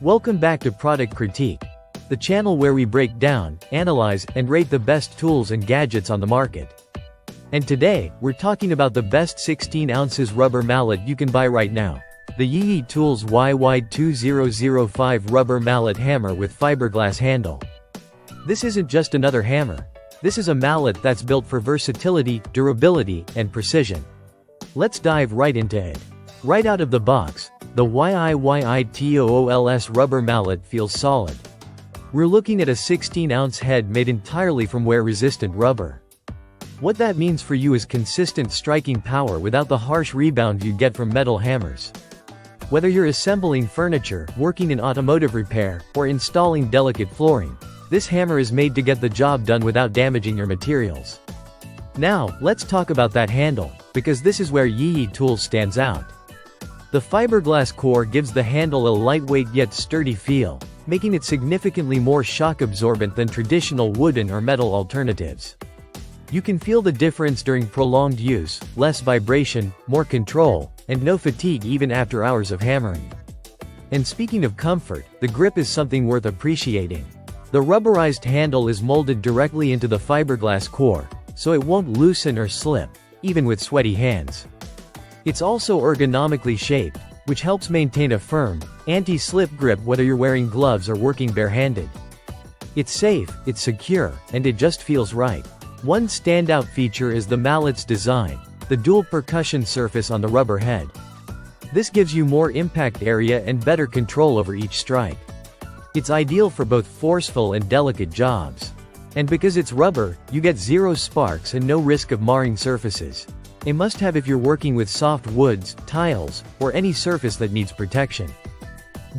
Welcome back to Product Critique, the channel where we break down, analyze, and rate the best tools and gadgets on the market. And today, we're talking about the best 16 ounces rubber mallet you can buy right now. The YIYITOOLS YY-2-005 rubber mallet hammer with fiberglass handle. This isn't just another hammer. This is a mallet that's built for versatility, durability, and precision. Let's dive right into it. Right out of the box, the YIYITOOLS rubber mallet feels solid. We're looking at a 16-ounce head made entirely from wear-resistant rubber. What that means for you is consistent striking power without the harsh rebound you get from metal hammers. Whether you're assembling furniture, working in automotive repair, or installing delicate flooring, this hammer is made to get the job done without damaging your materials. Now, let's talk about that handle, because this is where YIYITOOLS stands out. The fiberglass core gives the handle a lightweight yet sturdy feel, making it significantly more shock-absorbent than traditional wooden or metal alternatives. You can feel the difference during prolonged use, less vibration, more control, and no fatigue even after hours of hammering. And speaking of comfort, the grip is something worth appreciating. The rubberized handle is molded directly into the fiberglass core, so it won't loosen or slip, even with sweaty hands. It's also ergonomically shaped, which helps maintain a firm, anti-slip grip whether you're wearing gloves or working barehanded. It's safe, it's secure, and it just feels right. One standout feature is the mallet's design, the dual percussion surface on the rubber head. This gives you more impact area and better control over each strike. It's ideal for both forceful and delicate jobs. And because it's rubber, you get zero sparks and no risk of marring surfaces. A must-have if you're working with soft woods, tiles, or any surface that needs protection.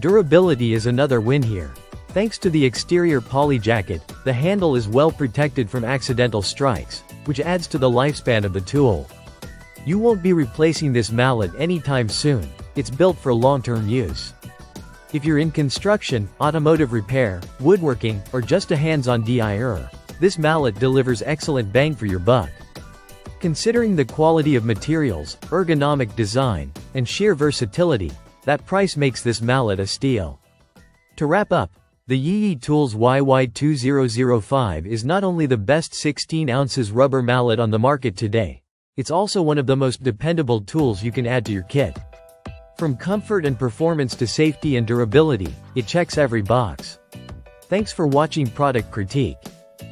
Durability is another win here. Thanks to the exterior poly jacket, the handle is well protected from accidental strikes, which adds to the lifespan of the tool. You won't be replacing this mallet anytime soon. It's built for long-term use. If you're in construction, automotive repair, woodworking, or just a hands-on DIY, this mallet delivers excellent bang for your buck. Considering the quality of materials, ergonomic design, and sheer versatility, that price makes this mallet a steal. To wrap up, the YIYITOOLS YY-2-005 is not only the best 16 ounces rubber mallet on the market today, it's also one of the most dependable tools you can add to your kit. From comfort and performance to safety and durability, it checks every box. Thanks for watching Product Critique.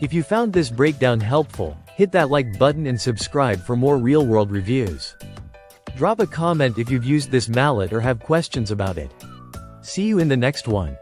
If you found this breakdown helpful, hit that like button and subscribe for more real-world reviews. Drop a comment if you've used this mallet or have questions about it. See you in the next one.